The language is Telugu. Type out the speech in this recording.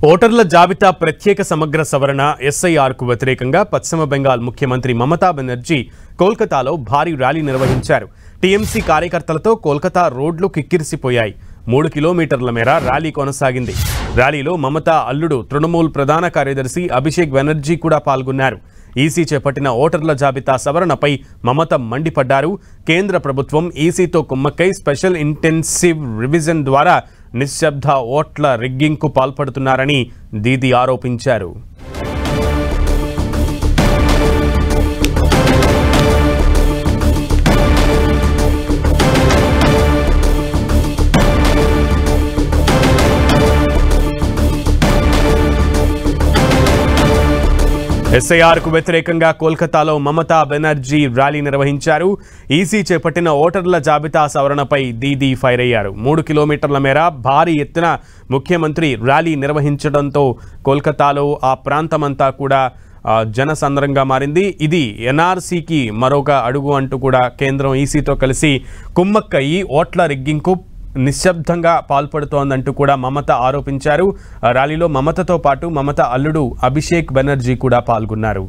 ఓటర్ల జాబితా ప్రత్యేక సమగ్ర సవరణ ఎస్ఐఆర్కు వ్యతిరేకంగా పశ్చిమ బెంగాల్ ముఖ్యమంత్రి మమతా బెనర్జీ కోల్కతాలో భారీ ర్యాలీ నిర్వహించారు. టీఎంసీ కార్యకర్తలతో కోల్కతా రోడ్లు కిక్కిరిసిపోయాయి. 3 కిలోమీటర్ల మేర ర్యాలీ కొనసాగింది. ర్యాలీలో మమతా అల్లుడు తృణమూల్ ప్రధాన కార్యదర్శి అభిషేక్ బెనర్జీ కూడా పాల్గొన్నారు. ఈసీ చేపట్టిన ఓటర్ల జాబితా సవరణపై మమత మండిపడ్డారు. కేంద్ర ప్రభుత్వం ఈసీతో కుమ్మక్కై స్పెషల్ ఇంటెన్సివ్ రివిజన్ ద్వారా నిశ్శబ్ద ఓట్ల రిగ్గింగ్కు పాల్పడుతున్నారని దీదీ ఆరోపించారు. ఎస్ఐఆర్కు వ్యతిరేకంగా కోల్కతాలో మమతా బెనర్జీ ర్యాలీ నిర్వహించారు. ఈసీ చేపట్టిన ఓటర్ల జాబితా సవరణపై దీదీ ఫైర్ అయ్యారు. 3 కిలోమీటర్ల మేర భారీ ఎత్తున ముఖ్యమంత్రి ర్యాలీ నిర్వహించడంతో కోల్కతాలో ఆ ప్రాంతమంతా కూడా జనసంద్రంగా మారింది. ఇది ఎన్ఆర్సీకి మరొక అడుగు అంటూ కూడా కేంద్రం ఈసీతో కలిసి కుమ్మక్కయి ఓట్ల రిగ్గింగ్కు నిశ్శబ్దంగా పాల్పడుతోందంటూ కూడా మమత ఆరోపించారు. ర్యాలీలో మమతతో పాటు మమత అల్లుడు అభిషేక్ బెనర్జీ కూడా పాల్గొన్నారు.